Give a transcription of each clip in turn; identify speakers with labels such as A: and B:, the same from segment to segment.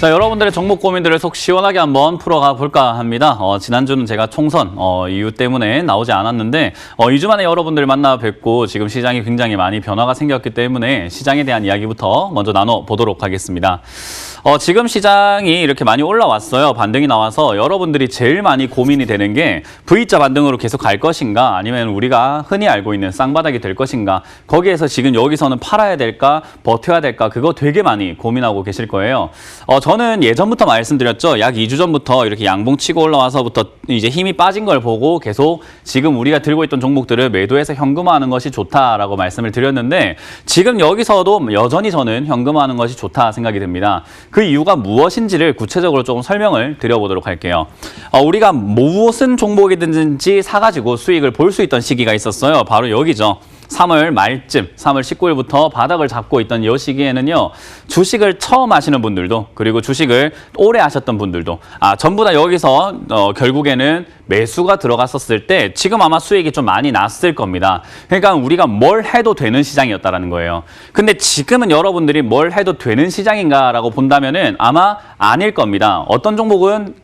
A: 자, 여러분들의 종목 고민들을 속 시원하게 한번 풀어가 볼까 합니다. 지난주는 제가 총선 이유 때문에 나오지 않았는데 2주 만에 여러분들 만나 뵙고 지금 시장이 굉장히 많이 변화가 생겼기 때문에 시장에 대한 이야기부터 먼저 나눠보도록 하겠습니다. 지금 시장이 이렇게 많이 올라왔어요. 반등이 나와서 여러분들이 제일 많이 고민이 되는 게 V자 반등으로 계속 갈 것인가 아니면 우리가 흔히 알고 있는 쌍바닥이 될 것인가, 거기에서 지금 여기서는 팔아야 될까 버텨야 될까, 그거 되게 많이 고민하고 계실 거예요. 저는 예전부터 말씀드렸죠. 약 2주 전부터 이렇게 양봉 치고 올라와서부터 이제 힘이 빠진 걸 보고 계속 지금 우리가 들고 있던 종목들을 매도해서 현금화하는 것이 좋다라고 말씀을 드렸는데, 지금 여기서도 여전히 저는 현금화하는 것이 좋다 생각이 듭니다. 그 이유가 무엇인지를 구체적으로 조금 설명을 드려보도록 할게요. 우리가 무슨 종목이든지 사가지고 수익을 볼 수 있던 시기가 있었어요. 바로 여기죠. 3월 말쯤, 3월 19일부터 바닥을 잡고 있던 이 시기에는요, 주식을 처음 하시는 분들도, 그리고 주식을 오래 하셨던 분들도, 전부 다 여기서 결국에는 매수가 들어갔었을 때 지금 아마 수익이 좀 많이 났을 겁니다. 그러니까 우리가 뭘 해도 되는 시장이었다라는 거예요. 근데 지금은 여러분들이 뭘 해도 되는 시장인가라고 본다면은 아마 아닐 겁니다. 어떤 종목은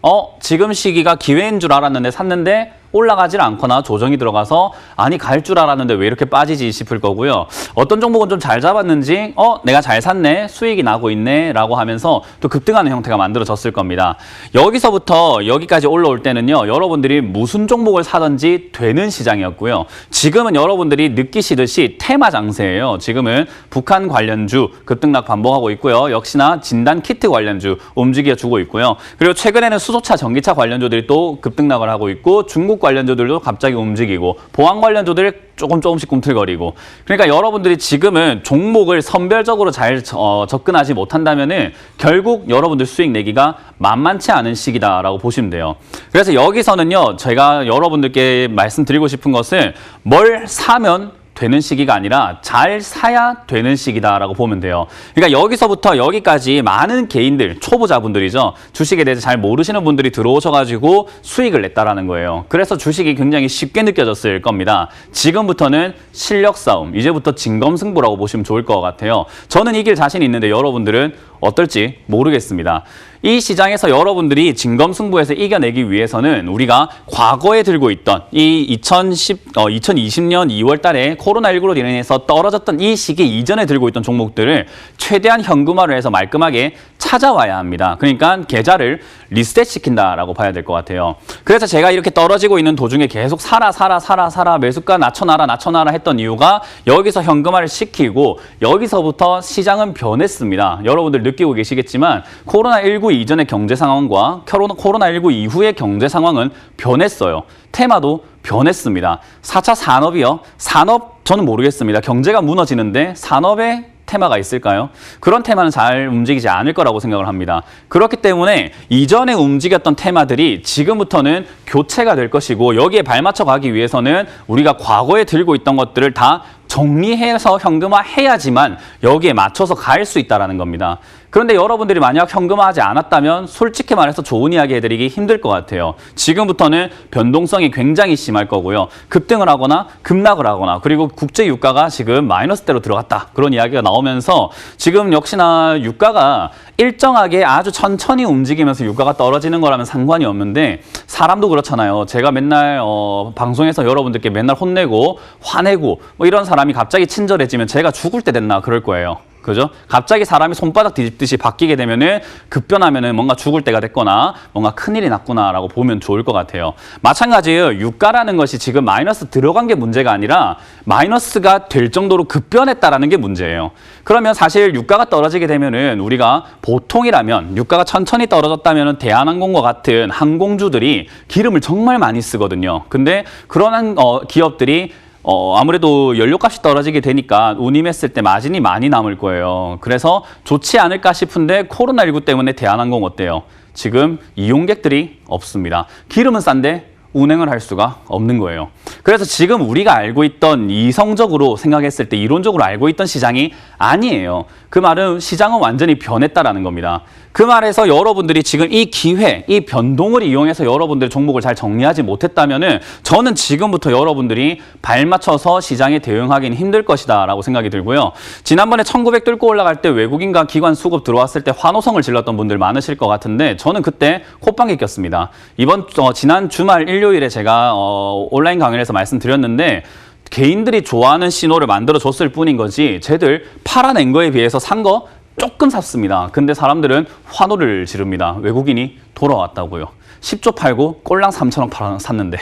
A: 지금 시기가 기회인 줄 알았는데 샀는데 올라가질 않거나 조정이 들어가서 아니 갈 줄 알았는데 왜 이렇게 빠지지 싶을 거고요. 어떤 종목은 좀 잘 잡았는지 내가 잘 샀네, 수익이 나고 있네 라고 하면서 또 급등하는 형태가 만들어졌을 겁니다. 여기서부터 여기까지 올라올 때는요, 여러분들이 무슨 종목을 사든지 되는 시장이었고요. 지금은 여러분들이 느끼시듯이 테마 장세예요. 지금은 북한 관련주 급등락 반복하고 있고요. 역시나 진단 키트 관련주 움직여주고 있고요. 그리고 최근에는 수소차, 전기차 관련주들이 또 급등락을 하고 있고, 중국 관련주들도 갑자기 움직이고, 보안 관련주들 조금씩 꿈틀거리고. 그러니까 여러분들이 지금은 종목을 선별적으로 잘 접근하지 못한다면은 결국 여러분들 수익 내기가 만만치 않은 시기다라고 보시면 돼요. 그래서 여기서는요, 제가 여러분들께 말씀드리고 싶은 것은 뭘 사면 되는 시기가 아니라 잘 사야 되는 시기다라고 보면 돼요. 그러니까 여기서부터 여기까지 많은 개인들, 초보자분들이죠. 주식에 대해서 잘 모르시는 분들이 들어오셔가지고 수익을 냈다라는 거예요. 그래서 주식이 굉장히 쉽게 느껴졌을 겁니다. 지금부터는 실력 싸움, 이제부터 진검승부라고 보시면 좋을 것 같아요. 저는 이길 자신이 있는데 여러분들은 어떨지 모르겠습니다. 이 시장에서 여러분들이 진검승부에서 이겨내기 위해서는 우리가 과거에 들고 있던 이 2020년 2월 달에 코로나19로 인해서 떨어졌던 이 시기 이전에 들고 있던 종목들을 최대한 현금화를 해서 말끔하게 찾아와야 합니다. 그러니까 계좌를 리셋시킨다라고 봐야 될 것 같아요. 그래서 제가 이렇게 떨어지고 있는 도중에 계속 사라 매수가 낮춰놔라 했던 이유가 여기서 현금화를 시키고, 여기서부터 시장은 변했습니다. 여러분들 느끼고 계시겠지만 코로나19 이전의 경제 상황과 코로나19 이후의 경제 상황은 변했어요. 테마도 변했습니다. 4차 산업이요. 산업 저는 모르겠습니다. 경제가 무너지는데 산업에 테마가 있을까요? 그런 테마는 잘 움직이지 않을 거라고 생각을 합니다. 그렇기 때문에 이전에 움직였던 테마들이 지금부터는 교체가 될 것이고, 여기에 발맞춰 가기 위해서는 우리가 과거에 들고 있던 것들을 다 정리해서 현금화해야지만 여기에 맞춰서 갈 수 있다는 겁니다. 그런데 여러분들이 만약 현금화하지 않았다면 솔직히 말해서 좋은 이야기 해드리기 힘들 것 같아요. 지금부터는 변동성이 굉장히 심할 거고요. 급등을 하거나 급락을 하거나, 그리고 국제 유가가 지금 마이너스대로 들어갔다, 그런 이야기가 나오면서 지금 역시나 유가가 일정하게 아주 천천히 움직이면서 유가가 떨어지는 거라면 상관이 없는데, 사람도 그렇잖아요. 제가 맨날 방송에서 여러분들께 맨날 혼내고 화내고 이런 사람이 갑자기 친절해지면 제가 죽을 때 됐나 그럴 거예요. 그죠? 갑자기 사람이 손바닥 뒤집듯이 바뀌게 되면은, 급변하면은 뭔가 죽을 때가 됐거나 뭔가 큰일이 났구나라고 보면 좋을 것 같아요. 마찬가지예요. 유가라는 것이 지금 마이너스 들어간 게 문제가 아니라 마이너스가 될 정도로 급변했다라는 게 문제예요. 그러면 사실 유가가 떨어지게 되면은 우리가 보통이라면 유가가 천천히 떨어졌다면은 대한항공과 같은 항공주들이 기름을 정말 많이 쓰거든요. 근데 그런 기업들이 아무래도 연료값이 떨어지게 되니까 운임했을 때 마진이 많이 남을 거예요. 그래서 좋지 않을까 싶은데 코로나19 때문에 대한항공 어때요? 지금 이용객들이 없습니다. 기름은 싼데 운행을 할 수가 없는 거예요. 그래서 지금 우리가 알고 있던 이성적으로 생각했을 때 이론적으로 알고 있던 시장이 아니에요. 그 말은 시장은 완전히 변했다라는 겁니다. 그 말에서 여러분들이 지금 이 기회, 이 변동을 이용해서 여러분들의 종목을 잘 정리하지 못했다면은 저는 지금부터 여러분들이 발맞춰서 시장에 대응하기는 힘들 것이다라고 생각이 들고요. 지난번에 1900 뚫고 올라갈 때 외국인과 기관 수급 들어왔을 때 환호성을 질렀던 분들 많으실 것 같은데 저는 그때 콧방귀 꼈습니다. 지난 주말 일요일에 제가 온라인 강연에서 말씀드렸는데 개인들이 좋아하는 신호를 만들어줬을 뿐인 거지 쟤들 팔아낸 거에 비해서 산 거 조금 샀습니다. 근데 사람들은 환호를 지릅니다. 외국인이 돌아왔다고요. 10조 팔고 꼴랑 3천억 샀는데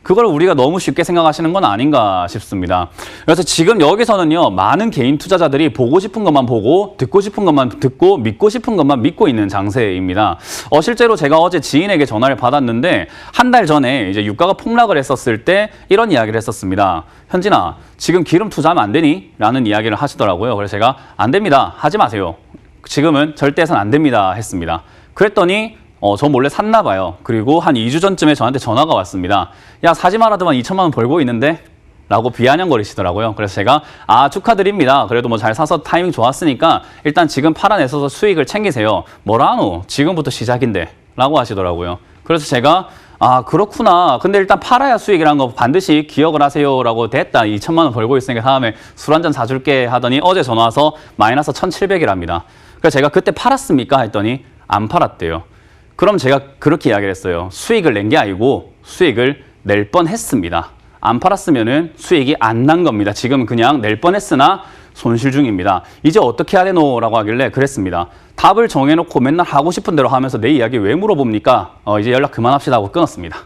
A: 그걸 우리가 너무 쉽게 생각하시는 건 아닌가 싶습니다. 그래서 지금 여기서는요, 많은 개인 투자자들이 보고 싶은 것만 보고, 듣고 싶은 것만 듣고, 믿고 싶은 것만 믿고 있는 장세입니다. 실제로 제가 어제 지인에게 전화를 받았는데, 한 달 전에 이제 유가가 폭락을 했었을 때 이런 이야기를 했었습니다. 현진아, 지금 기름 투자하면 안 되니? 라는 이야기를 하시더라고요. 그래서 제가 안 됩니다. 하지 마세요. 지금은 절대 해서는 안 됩니다. 했습니다. 그랬더니 저 몰래 샀나 봐요. 그리고 한 2주 전쯤에 저한테 전화가 왔습니다. 야, 사지 말아도만 2천만 원 벌고 있는데? 라고 비아냥거리시더라고요. 그래서 제가 축하드립니다. 그래도 뭐 잘 사서 타이밍 좋았으니까 일단 지금 팔아내서 수익을 챙기세요. 뭐라노? 지금부터 시작인데? 라고 하시더라고요. 그래서 제가 그렇구나. 근데 일단 팔아야 수익이라는 거 반드시 기억을 하세요. 라고 됐다. 2천만 원 벌고 있으니까 다음에 술 한잔 사줄게 하더니 어제 전화 와서 마이너스 1,700이랍니다. 그래서 제가 그때 팔았습니까? 했더니 안 팔았대요. 그럼 제가 그렇게 이야기를 했어요. 수익을 낸 게 아니고 수익을 낼 뻔했습니다. 안 팔았으면은 수익이 안 난 겁니다. 지금 그냥 낼 뻔했으나 손실 중입니다. 이제 어떻게 해야 되노? 라고 하길래 그랬습니다. 답을 정해놓고 맨날 하고 싶은 대로 하면서 내 이야기 왜 물어봅니까? 이제 연락 그만합시다 하고 끊었습니다.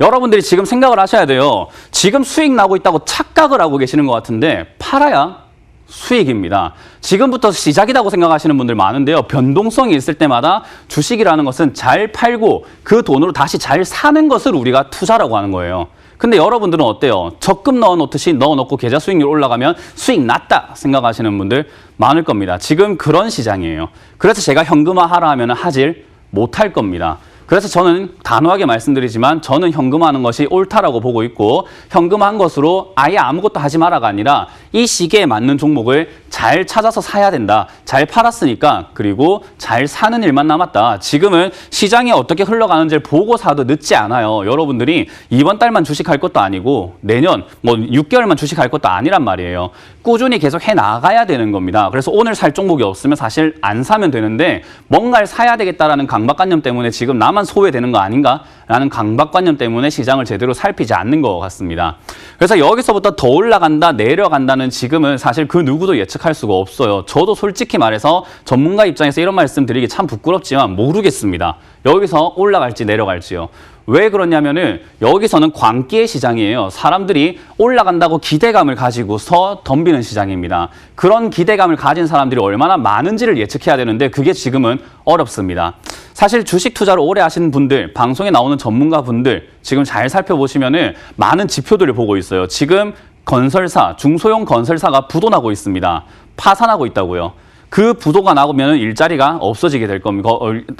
A: 여러분들이 지금 생각을 하셔야 돼요. 지금 수익 나고 있다고 착각을 하고 계시는 것 같은데 팔아야 수익입니다. 지금부터 시작이라고 생각하시는 분들 많은데요. 변동성이 있을 때마다 주식이라는 것은 잘 팔고 그 돈으로 다시 잘 사는 것을 우리가 투자라고 하는 거예요. 근데 여러분들은 어때요? 적금 넣어놓듯이 넣어놓고 계좌 수익률 올라가면 수익 났다 생각하시는 분들 많을 겁니다. 지금 그런 시장이에요. 그래서 제가 현금화하라 하면 하질 못할 겁니다. 그래서 저는 단호하게 말씀드리지만 저는 현금화하는 것이 옳다라고 보고 있고 현금화한 것으로 아예 아무것도 하지 마라가 아니라 이 시기에 맞는 종목을 잘 찾아서 사야 된다. 잘 팔았으니까 그리고 잘 사는 일만 남았다. 지금은 시장이 어떻게 흘러가는지를 보고 사도 늦지 않아요. 여러분들이 이번 달만 주식할 것도 아니고 내년 6개월만 주식할 것도 아니란 말이에요. 꾸준히 계속 해나가야 되는 겁니다. 그래서 오늘 살 종목이 없으면 사실 안 사면 되는데 뭔가를 사야 되겠다라는 강박관념 때문에 지금 나만 소외되는 거 아닌가라는 강박관념 때문에 시장을 제대로 살피지 않는 것 같습니다. 그래서 여기서부터 더 올라간다, 내려간다는 지금은 사실 그 누구도 예측할 수가 없어요. 저도 솔직히 말해서 전문가 입장에서 이런 말씀 드리기 참 부끄럽지만 모르겠습니다. 여기서 올라갈지 내려갈지요. 왜 그러냐면은 여기서는 광기의 시장이에요. 사람들이 올라간다고 기대감을 가지고서 덤비는 시장입니다. 그런 기대감을 가진 사람들이 얼마나 많은지를 예측해야 되는데 그게 지금은 어렵습니다. 사실 주식 투자를 오래 하시는 분들, 방송에 나오는 전문가분들 지금 잘 살펴보시면은 많은 지표들을 보고 있어요. 지금 건설사, 중소형 건설사가 부도나고 있습니다. 파산하고 있다고요. 그 부도가 나오면 일자리가 없어지게 될 겁니다.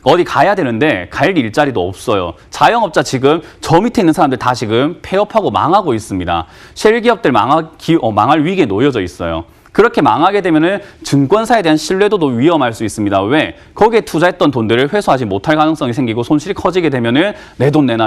A: 어디 가야 되는데 갈 일자리도 없어요. 자영업자 지금 저 밑에 있는 사람들 다 지금 폐업하고 망하고 있습니다. 쉘기업들 망할 위기에 놓여져 있어요. 그렇게 망하게 되면은 증권사에 대한 신뢰도도 위험할 수 있습니다. 왜? 거기에 투자했던 돈들을 회수하지 못할 가능성이 생기고 손실이 커지게 되면은 내 돈 내놔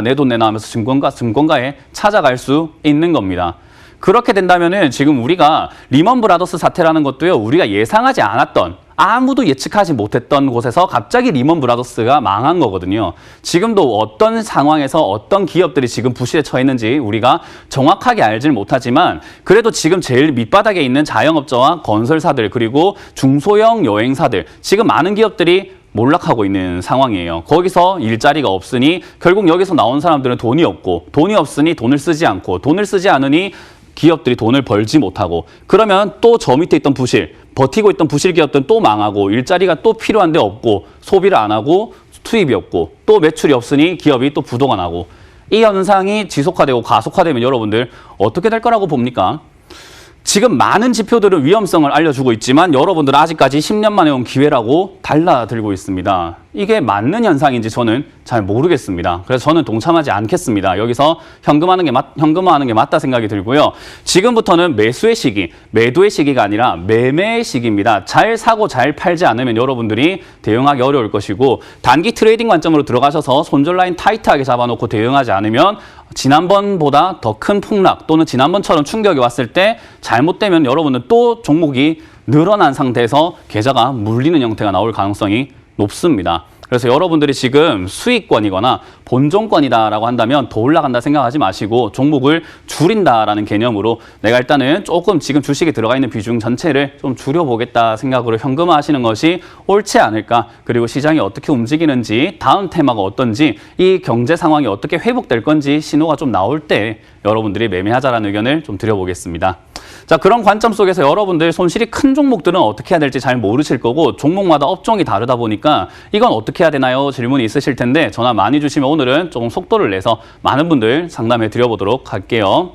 A: 하면서 증권가에 찾아갈 수 있는 겁니다. 그렇게 된다면은 지금 우리가 리먼 브라더스 사태라는 것도요, 우리가 예상하지 않았던 아무도 예측하지 못했던 곳에서 갑자기 리먼 브라더스가 망한 거거든요. 지금도 어떤 상황에서 어떤 기업들이 지금 부실에 처했는지 우리가 정확하게 알지는 못하지만 그래도 지금 제일 밑바닥에 있는 자영업자와 건설사들 그리고 중소형 여행사들 지금 많은 기업들이 몰락하고 있는 상황이에요. 거기서 일자리가 없으니 결국 여기서 나온 사람들은 돈이 없고 돈이 없으니 돈을 쓰지 않고 돈을 쓰지 않으니 기업들이 돈을 벌지 못하고 그러면 또 저 밑에 있던 버티고 있던 부실 기업들은 또 망하고 일자리가 또 필요한데 없고 소비를 안 하고 투입이 없고 또 매출이 없으니 기업이 또 부도가 나고 이 현상이 지속화되고 가속화되면 여러분들 어떻게 될 거라고 봅니까? 지금 많은 지표들은 위험성을 알려주고 있지만 여러분들은 아직까지 10년 만에 온 기회라고 달라들고 있습니다. 이게 맞는 현상인지 저는 잘 모르겠습니다. 그래서 저는 동참하지 않겠습니다. 여기서 현금화하는 게 맞다 생각이 들고요. 지금부터는 매수의 시기, 매도의 시기가 아니라 매매의 시기입니다. 잘 사고 잘 팔지 않으면 여러분들이 대응하기 어려울 것이고 단기 트레이딩 관점으로 들어가셔서 손절 라인 타이트하게 잡아놓고 대응하지 않으면 지난번보다 더 큰 폭락 또는 지난번처럼 충격이 왔을 때 잘못되면 여러분은 또 종목이 늘어난 상태에서 계좌가 물리는 형태가 나올 가능성이 높습니다. 그래서 여러분들이 지금 수익권이거나 본종권이다라고 한다면 더 올라간다 생각하지 마시고 종목을 줄인다라는 개념으로 내가 일단은 조금 지금 주식에 들어가 있는 비중 전체를 좀 줄여보겠다 생각으로 현금화하시는 것이 옳지 않을까. 그리고 시장이 어떻게 움직이는지 다음 테마가 어떤지 이 경제 상황이 어떻게 회복될 건지 신호가 좀 나올 때 여러분들이 매매하자라는 의견을 좀 드려보겠습니다. 자, 그런 관점 속에서 여러분들 손실이 큰 종목들은 어떻게 해야 될지 잘 모르실 거고 종목마다 업종이 다르다 보니까 이건 어떻게 해야 되나요? 질문이 있으실 텐데 전화 많이 주시면 오늘은 조금 속도를 내서 많은 분들 상담해 드려보도록 할게요.